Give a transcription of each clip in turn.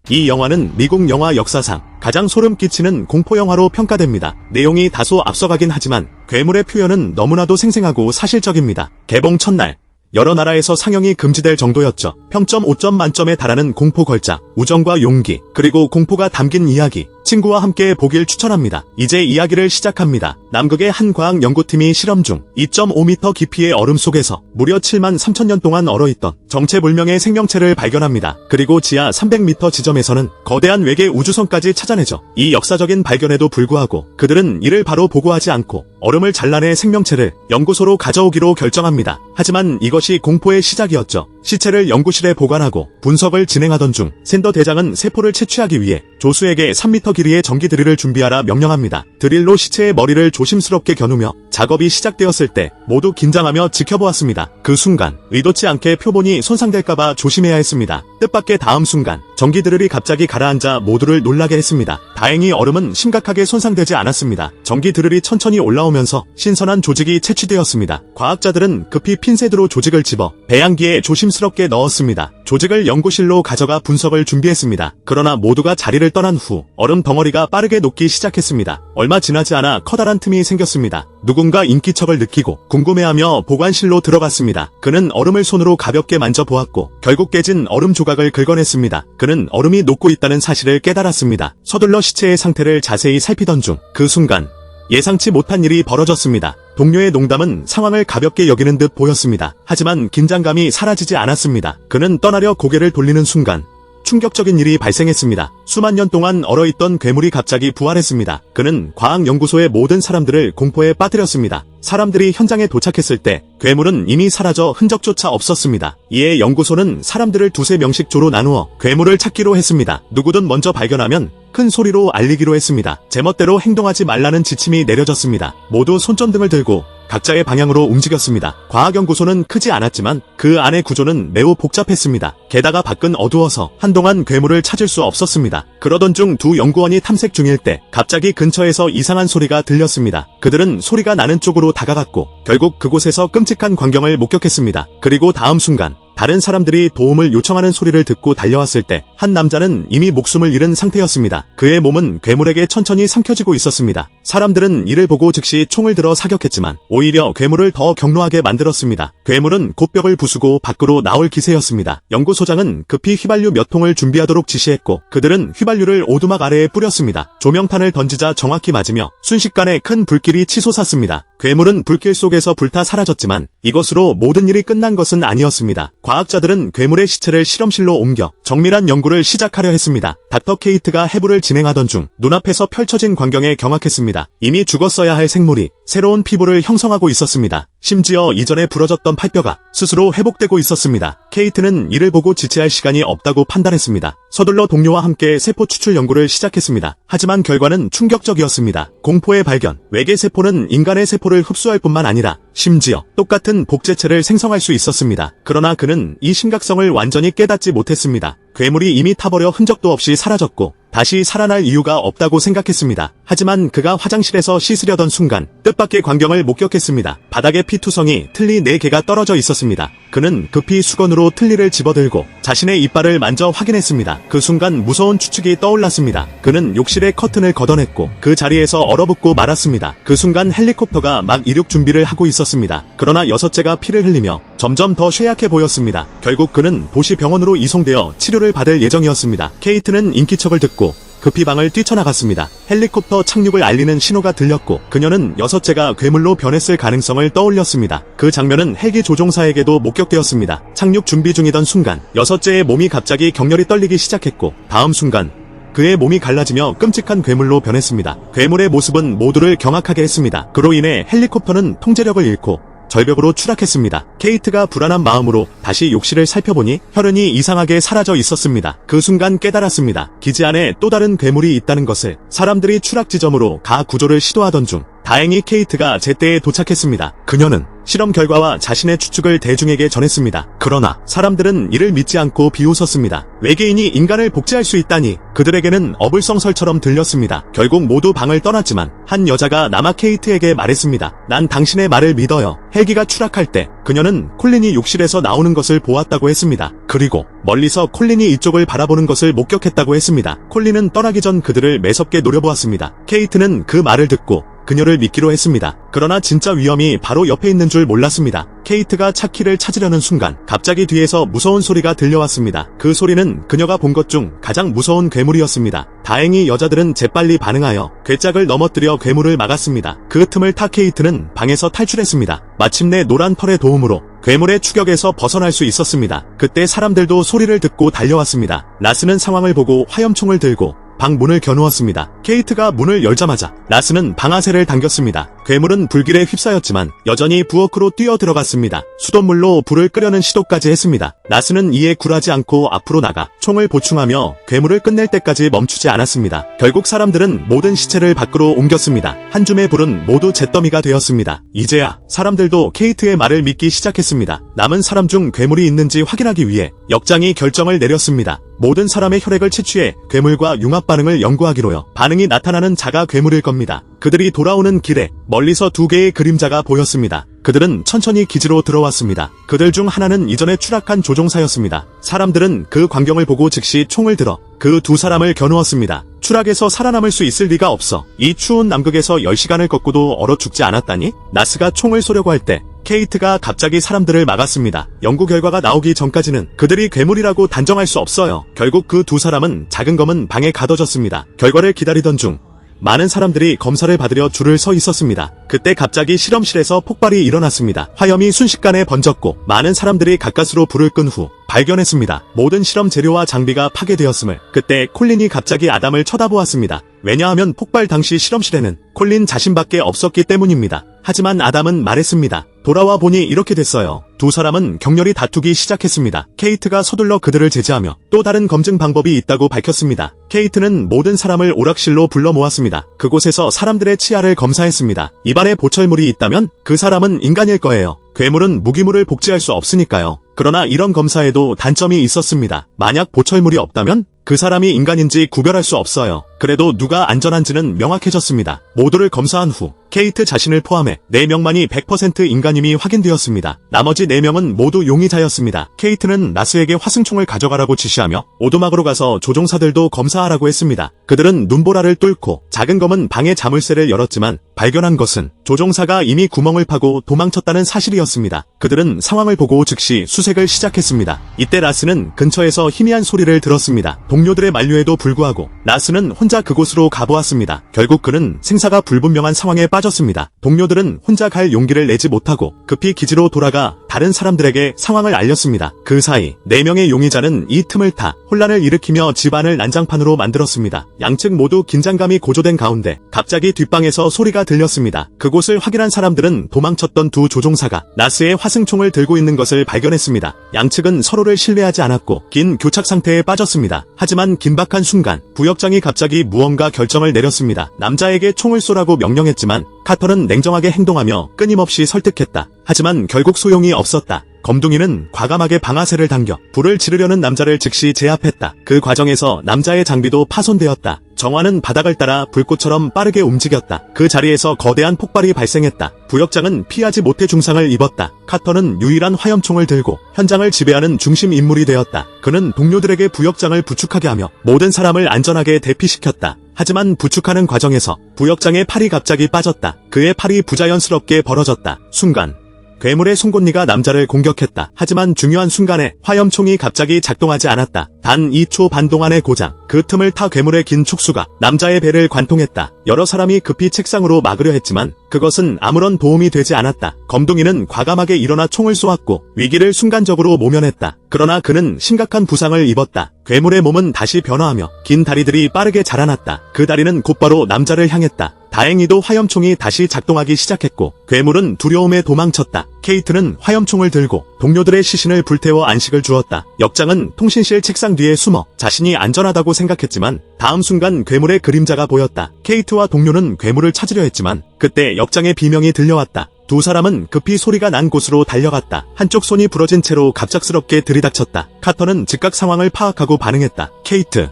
이 영화는 미국 영화 역사상 가장 소름 끼치는 공포영화로 평가됩니다. 내용이 다소 앞서가긴 하지만 괴물의 표현은 너무나도 생생하고 사실적입니다. 개봉 첫날 여러 나라에서 상영이 금지될 정도였죠. 평점 5점 만점에 달하는 공포 걸작, 우정과 용기, 그리고 공포가 담긴 이야기, 친구와 함께 보길 추천합니다. 이제 이야기를 시작합니다. 남극의 한 과학 연구팀이 실험 중 2.5m 깊이의 얼음 속에서 무려 7만 3천 년 동안 얼어있던 정체불명의 생명체를 발견합니다. 그리고 지하 300m 지점에서는 거대한 외계 우주선까지 찾아내죠. 이 역사적인 발견에도 불구하고 그들은 이를 바로 보고하지 않고 얼음을 잘라내 생명체를 연구소로 가져오기로 결정합니다. 하지만 이것이 공포의 시작이었죠. 시체를 연구실에 보관하고 분석을 진행하던 중 샌더 대장은 세포를 채취하기 위해 조수에게 3m 길이의 전기 드릴을 준비하라 명령합니다. 드릴로 시체의 머리를 조심스럽게 겨누며 작업이 시작되었을 때 모두 긴장하며 지켜보았습니다. 그 순간 의도치 않게 표본이 손상될까봐 조심해야 했습니다. 뜻밖의 다음 순간 전기 드릴이 갑자기 가라앉아 모두를 놀라게 했습니다. 다행히 얼음은 심각하게 손상되지 않았습니다. 전기 드릴이 천천히 올라오면서 신선한 조직이 채취되었습니다. 과학자들은 급히 핀셋으로 조직을 집어 배양기에 조심스럽게 넣었습니다. 조직을 연구실로 가져가 분석을 준비했습니다. 그러나 모두가 자리를 떠난 후 얼음 덩어리가 빠르게 녹기 시작했습니다. 얼마 지나지 않아 커다란 틈이 생겼습니다. 누군가 인기척을 느끼고 궁금해하며 보관실로 들어갔습니다. 그는 얼음을 손으로 가볍게 만져보았고 결국 깨진 얼음 조각을 긁어냈습니다. 그는 얼음이 녹고 있다는 사실을 깨달았습니다. 서둘러 시체의 상태를 자세히 살피던 중 그 순간 예상치 못한 일이 벌어졌습니다. 동료의 농담은 상황을 가볍게 여기는 듯 보였습니다. 하지만 긴장감이 사라지지 않았습니다. 그는 떠나려 고개를 돌리는 순간 충격적인 일이 발생했습니다. 수만 년 동안 얼어있던 괴물이 갑자기 부활했습니다. 그는 과학연구소의 모든 사람들을 공포에 빠뜨렸습니다. 사람들이 현장에 도착했을 때 괴물은 이미 사라져 흔적조차 없었습니다. 이에 연구소는 사람들을 두세 명씩 조로 나누어 괴물을 찾기로 했습니다. 누구든 먼저 발견하면 큰 소리로 알리기로 했습니다. 제멋대로 행동하지 말라는 지침이 내려졌습니다. 모두 손전등을 들고 각자의 방향으로 움직였습니다. 과학연구소는 크지 않았지만 그 안의 구조는 매우 복잡했습니다. 게다가 밖은 어두워서 한동안 괴물을 찾을 수 없었습니다. 그러던 중 두 연구원이 탐색 중일 때 갑자기 근처에서 이상한 소리가 들렸습니다. 그들은 소리가 나는 쪽으로 다가갔고 결국 그곳에서 끔찍한 광경을 목격했습니다. 그리고 다음 순간 다른 사람들이 도움을 요청하는 소리를 듣고 달려왔을 때 한 남자는 이미 목숨을 잃은 상태였습니다. 그의 몸은 괴물에게 천천히 삼켜지고 있었습니다. 사람들은 이를 보고 즉시 총을 들어 사격했지만 오히려 괴물을 더 격노하게 만들었습니다. 괴물은 곧 벽을 부수고 밖으로 나올 기세였습니다. 연구소장은 급히 휘발유 몇 통을 준비하도록 지시했고 그들은 휘발유를 오두막 아래에 뿌렸습니다. 조명탄을 던지자 정확히 맞으며 순식간에 큰 불길이 치솟았습니다. 괴물은 불길 속에서 불타 사라졌지만 이것으로 모든 일이 끝난 것은 아니었습니다. 과학자들은 괴물의 시체를 실험실로 옮겨 정밀한 연구를 시작하려 했습니다. 닥터 케이트가 해부를 진행하던 중 눈앞에서 펼쳐진 광경에 경악했습니다. 이미 죽었어야 할 생물이 새로운 피부를 형성하고 있었습니다. 심지어 이전에 부러졌던 팔뼈가 스스로 회복되고 있었습니다. 케이트는 이를 보고 지체할 시간이 없다고 판단했습니다. 서둘러 동료와 함께 세포 추출 연구를 시작했습니다. 하지만 결과는 충격적이었습니다. 공포의 발견, 외계 세포는 인간의 세포를 흡수할 뿐만 아니라 심지어 똑같은 복제체를 생성할 수 있었습니다. 그러나 그는 이 심각성을 완전히 깨닫지 못했습니다. 괴물이 이미 타버려 흔적도 없이 사라졌고 다시 살아날 이유가 없다고 생각했습니다. 하지만 그가 화장실에서 씻으려던 순간 뜻밖의 광경을 목격했습니다. 바닥에 피투성이 틀니 4개가 떨어져 있었습니다. 그는 급히 수건으로 틀니를 집어들고 자신의 이빨을 만져 확인했습니다. 그 순간 무서운 추측이 떠올랐습니다. 그는 욕실의 커튼을 걷어냈고 그 자리에서 얼어붙고 말았습니다. 그 순간 헬리콥터가 막 이륙 준비를 하고 있었습니다. 그러나 6째가 피를 흘리며 점점 더 쇠약해 보였습니다. 결국 그는 도시 병원으로 이송되어 치료를 받을 예정이었습니다. 케이트는 인기척을 듣고 급히 방을 뛰쳐나갔습니다. 헬리콥터 착륙을 알리는 신호가 들렸고 그녀는 6째가 괴물로 변했을 가능성을 떠올렸습니다. 그 장면은 헬기 조종사에게도 목격되었습니다. 착륙 준비 중이던 순간 6째의 몸이 갑자기 격렬히 떨리기 시작했고 다음 순간 그의 몸이 갈라지며 끔찍한 괴물로 변했습니다. 괴물의 모습은 모두를 경악하게 했습니다. 그로 인해 헬리콥터는 통제력을 잃고 절벽으로 추락했습니다. 케이트가 불안한 마음으로 다시 욕실을 살펴보니 혈흔이 이상하게 사라져 있었습니다. 그 순간 깨달았습니다. 기지 안에 또 다른 괴물이 있다는 것을. 사람들이 추락 지점으로 가 구조를 시도하던 중 다행히 케이트가 제때에 도착했습니다. 그녀는 실험 결과와 자신의 추측을 대중에게 전했습니다. 그러나 사람들은 이를 믿지 않고 비웃었습니다. 외계인이 인간을 복제할 수 있다니 그들에게는 어불성설처럼 들렸습니다. 결국 모두 방을 떠났지만 한 여자가 남아 케이트에게 말했습니다. 난 당신의 말을 믿어요. 헬기가 추락할 때 그녀는 콜린이 욕실에서 나오는 것을 보았다고 했습니다. 그리고 멀리서 콜린이 이쪽을 바라보는 것을 목격했다고 했습니다. 콜린은 떠나기 전 그들을 매섭게 노려보았습니다. 케이트는 그 말을 듣고 그녀를 믿기로 했습니다. 그러나 진짜 위험이 바로 옆에 있는 줄 몰랐습니다. 케이트가 차키를 찾으려는 순간 갑자기 뒤에서 무서운 소리가 들려왔습니다. 그 소리는 그녀가 본 것 중 가장 무서운 괴물이었습니다. 다행히 여자들은 재빨리 반응하여 괴짝을 넘어뜨려 괴물을 막았습니다. 그 틈을 타 케이트는 방에서 탈출했습니다. 마침내 노란 털의 도움으로 괴물의 추격에서 벗어날 수 있었습니다. 그때 사람들도 소리를 듣고 달려왔습니다. 라스는 상황을 보고 화염총을 들고 방 문을 겨누었습니다. 케이트가 문을 열자마자 라스는 방아쇠를 당겼습니다. 괴물은 불길에 휩싸였지만 여전히 부엌으로 뛰어들어갔습니다. 수돗물로 불을 끄려는 시도까지 했습니다. 라스는 이에 굴하지 않고 앞으로 나가 총을 보충하며 괴물을 끝낼 때까지 멈추지 않았습니다. 결국 사람들은 모든 시체를 밖으로 옮겼습니다. 한 줌의 불은 모두 잿더미가 되었습니다. 이제야 사람들도 케이트의 말을 믿기 시작했습니다. 남은 사람 중 괴물이 있는지 확인하기 위해 역장이 결정을 내렸습니다. 모든 사람의 혈액을 채취해 괴물과 융합 반응을 연구하기로요. 반응이 나타나는 자가 괴물일 겁니다. 그들이 돌아오는 길에 멀리서 두 개의 그림자가 보였습니다. 그들은 천천히 기지로 들어왔습니다. 그들 중 하나는 이전에 추락한 조종사였습니다. 사람들은 그 광경을 보고 즉시 총을 들어 그 두 사람을 겨누었습니다. 추락에서 살아남을 수 있을 리가 없어. 이 추운 남극에서 10시간을 걷고도 얼어 죽지 않았다니? 나스가 총을 쏘려고 할 때 케이트가 갑자기 사람들을 막았습니다. 연구 결과가 나오기 전까지는 그들이 괴물이라고 단정할 수 없어요. 결국 그 두 사람은 작은 검은 방에 가둬졌습니다. 결과를 기다리던 중 많은 사람들이 검사를 받으려 줄을 서 있었습니다. 그때 갑자기 실험실에서 폭발이 일어났습니다. 화염이 순식간에 번졌고 많은 사람들이 가까스로 불을 끈 후 발견했습니다. 모든 실험 재료와 장비가 파괴되었음을. 그때 콜린이 갑자기 아담을 쳐다보았습니다. 왜냐하면 폭발 당시 실험실에는 콜린 자신밖에 없었기 때문입니다. 하지만 아담은 말했습니다. 돌아와 보니 이렇게 됐어요. 두 사람은 격렬히 다투기 시작했습니다. 케이트가 서둘러 그들을 제지하며 또 다른 검증 방법이 있다고 밝혔습니다. 케이트는 모든 사람을 오락실로 불러 모았습니다. 그곳에서 사람들의 치아를 검사했습니다. 입안에 보철물이 있다면 그 사람은 인간일 거예요. 괴물은 무기물을 복제할 수 없으니까요. 그러나 이런 검사에도 단점이 있었습니다. 만약 보철물이 없다면 그 사람이 인간인지 구별할 수 없어요. 그래도 누가 안전한지는 명확해졌습니다. 모두를 검사한 후 케이트 자신을 포함해 4명만이 100% 인간임이 확인되었습니다. 나머지 4명은 모두 용의자였습니다. 케이트는 라스에게 화승총을 가져가라고 지시하며 오두막으로 가서 조종사들도 검사하라고 했습니다. 그들은 눈보라를 뚫고 작은 검은 방의 자물쇠를 열었지만 발견한 것은 조종사가 이미 구멍을 파고 도망쳤다는 사실이었습니다. 그들은 상황을 보고 즉시 수색을 시작했습니다. 이때 라스는 근처에서 희미한 소리를 들었습니다. 동료들의 만류에도 불구하고 라스는 혼자 그곳으로 가보았습니다. 결국 그는 생사가 불분명한 상황에 빠졌습니다. 동료들은 혼자 갈 용기를 내지 못하고 급히 기지로 돌아가 다른 사람들에게 상황을 알렸습니다. 그 사이 4명의 용의자는 이 틈을 타 혼란을 일으키며 집안을 난장판으로 만들었습니다. 양측 모두 긴장감이 고조된 가운데 갑자기 뒷방에서 소리가 들렸습니다. 그곳을 확인한 사람들은 도망쳤던 두 조종사가 라스의 화승총을 들고 있는 것을 발견했습니다. 양측은 서로를 신뢰하지 않았고 긴 교착 상태에 빠졌습니다. 하지만 긴박한 순간 부역장이 갑자기 무언가 결정을 내렸습니다. 남자에게 총을 쏘라고 명령했지만 카터는 냉정하게 행동하며 끊임없이 설득했다. 하지만 결국 소용이 없었다. 검둥이는 과감하게 방아쇠를 당겨 불을 지르려는 남자를 즉시 제압했다. 그 과정에서 남자의 장비도 파손되었다. 정화는 바닥을 따라 불꽃처럼 빠르게 움직였다. 그 자리에서 거대한 폭발이 발생했다. 부역장은 피하지 못해 중상을 입었다. 카터는 유일한 화염총을 들고 현장을 지배하는 중심 인물이 되었다. 그는 동료들에게 부역장을 부축하게 하며 모든 사람을 안전하게 대피시켰다. 하지만 부축하는 과정에서 부역장의 팔이 갑자기 빠졌다. 그의 팔이 부자연스럽게 벌어졌다. 순간 괴물의 송곳니가 남자를 공격했다. 하지만 중요한 순간에 화염총이 갑자기 작동하지 않았다. 단 2초 반 동안의 고장. 그 틈을 타 괴물의 긴 촉수가 남자의 배를 관통했다. 여러 사람이 급히 책상으로 막으려 했지만 그것은 아무런 도움이 되지 않았다. 검둥이는 과감하게 일어나 총을 쏘았고 위기를 순간적으로 모면했다. 그러나 그는 심각한 부상을 입었다. 괴물의 몸은 다시 변화하며 긴 다리들이 빠르게 자라났다. 그 다리는 곧바로 남자를 향했다. 다행히도 화염총이 다시 작동하기 시작했고 괴물은 두려움에 도망쳤다. 케이트는 화염총을 들고 동료들의 시신을 불태워 안식을 주었다. 역장은 통신실 책상 뒤에 숨어 자신이 안전하다고 생각했지만 다음 순간 괴물의 그림자가 보였다. 케이트와 동료는 괴물을 찾으려 했지만 그때 역장의 비명이 들려왔다. 두 사람은 급히 소리가 난 곳으로 달려갔다. 한쪽 손이 부러진 채로 갑작스럽게 들이닥쳤다. 카터는 즉각 상황을 파악하고 반응했다. 케이트,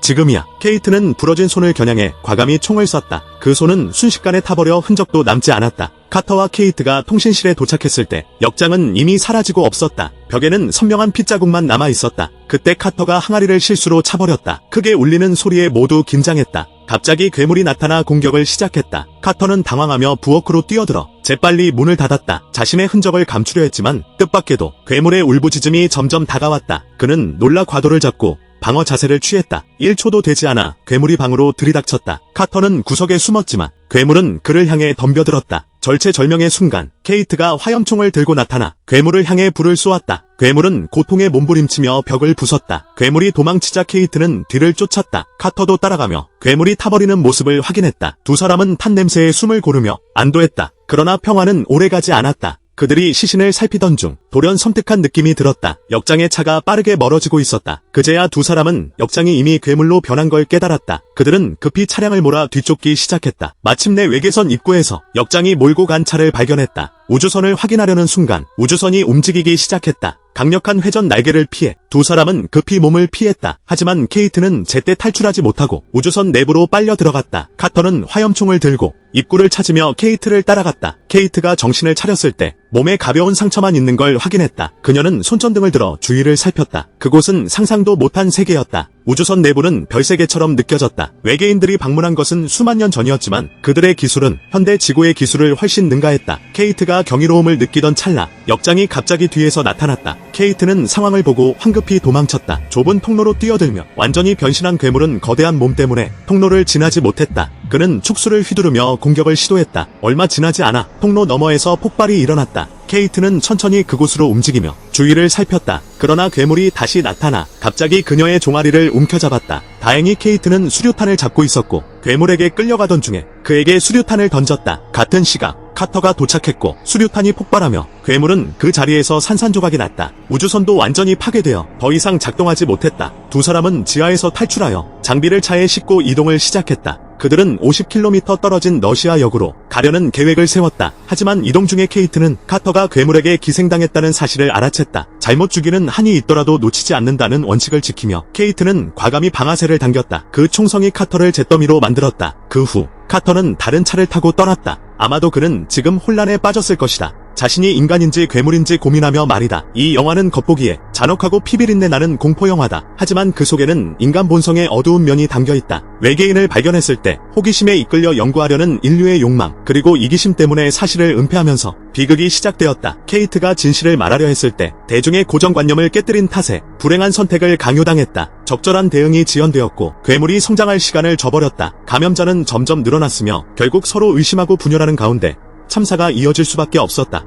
지금이야. 케이트는 부러진 손을 겨냥해 과감히 총을 쐈다. 그 손은 순식간에 타버려 흔적도 남지 않았다. 카터와 케이트가 통신실에 도착했을 때 역장은 이미 사라지고 없었다. 벽에는 선명한 핏자국만 남아 있었다. 그때 카터가 항아리를 실수로 차버렸다. 크게 울리는 소리에 모두 긴장했다. 갑자기 괴물이 나타나 공격을 시작했다. 카터는 당황하며 부엌으로 뛰어들어 재빨리 문을 닫았다. 자신의 흔적을 감추려 했지만 뜻밖에도 괴물의 울부짖음이 점점 다가왔다. 그는 놀라 과도를 잡고 방어 자세를 취했다. 1초도 되지 않아 괴물이 방으로 들이닥쳤다. 카터는 구석에 숨었지만 괴물은 그를 향해 덤벼들었다. 절체절명의 순간 케이트가 화염총을 들고 나타나 괴물을 향해 불을 쏘았다. 괴물은 고통에 몸부림치며 벽을 부쉈다. 괴물이 도망치자 케이트는 뒤를 쫓았다. 카터도 따라가며 괴물이 타버리는 모습을 확인했다. 두 사람은 탄 냄새에 숨을 고르며 안도했다. 그러나 평화는 오래가지 않았다. 그들이 시신을 살피던 중 돌연 섬뜩한 느낌이 들었다. 역장의 차가 빠르게 멀어지고 있었다. 그제야 두 사람은 역장이 이미 괴물로 변한 걸 깨달았다. 그들은 급히 차량을 몰아 뒤쫓기 시작했다. 마침내 외계선 입구에서 역장이 몰고 간 차를 발견했다. 우주선을 확인하려는 순간 우주선이 움직이기 시작했다. 강력한 회전 날개를 피해 두 사람은 급히 몸을 피했다. 하지만 케이트는 제때 탈출하지 못하고 우주선 내부로 빨려 들어갔다. 카터는 화염총을 들고 입구를 찾으며 케이트를 따라갔다. 케이트가 정신을 차렸을 때 몸에 가벼운 상처만 있는 걸 확인했다. 그녀는 손전등을 들어 주위를 살폈다. 그곳은 상상도 못한 세계였다. 우주선 내부는 별세계처럼 느껴졌다. 외계인들이 방문한 것은 수만 년 전이었지만 그들의 기술은 현대 지구의 기술을 훨씬 능가했다. 케이트가 경이로움을 느끼던 찰나 역장이 갑자기 뒤에서 나타났다. 케이트는 상황을 보고 황급히 도망쳤다. 좁은 통로로 뛰어들며 완전히 변신한 괴물은 거대한 몸 때문에 통로를 지나지 못했다. 그는 촉수를 휘두르며 공격을 시도했다. 얼마 지나지 않아 통로 너머에서 폭발이 일어났다. 케이트는 천천히 그곳으로 움직이며 주위를 살폈다. 그러나 괴물이 다시 나타나 갑자기 그녀의 종아리를 움켜잡았다. 다행히 케이트는 수류탄을 잡고 있었고 괴물에게 끌려가던 중에 그에게 수류탄을 던졌다. 같은 시각 카터가 도착했고 수류탄이 폭발하며 괴물은 그 자리에서 산산조각이 났다. 우주선도 완전히 파괴되어 더 이상 작동하지 못했다. 두 사람은 지하에서 탈출하여 장비를 차에 싣고 이동을 시작했다. 그들은 50km 떨어진 러시아역으로 가려는 계획을 세웠다. 하지만 이동 중에 케이트는 카터가 괴물에게 기생당했다는 사실을 알아챘다. 잘못 죽이는 한이 있더라도 놓치지 않는다는 원칙을 지키며 케이트는 과감히 방아쇠를 당겼다. 그 총성이 카터를 잿더미로 만들었다. 그 후 카터는 다른 차를 타고 떠났다. 아마도 그는 지금 혼란에 빠졌을 것이다. 자신이 인간인지 괴물인지 고민하며 말이다. 이 영화는 겉보기에 잔혹하고 피비린내 나는 공포영화다. 하지만 그 속에는 인간 본성의 어두운 면이 담겨있다. 외계인을 발견했을 때 호기심에 이끌려 연구하려는 인류의 욕망, 그리고 이기심 때문에 사실을 은폐하면서 비극이 시작되었다. 케이트가 진실을 말하려 했을 때 대중의 고정관념을 깨뜨린 탓에 불행한 선택을 강요당했다. 적절한 대응이 지연되었고 괴물이 성장할 시간을 줘버렸다. 감염자는 점점 늘어났으며 결국 서로 의심하고 분열하는 가운데 참사가 이어질 수밖에 없었다.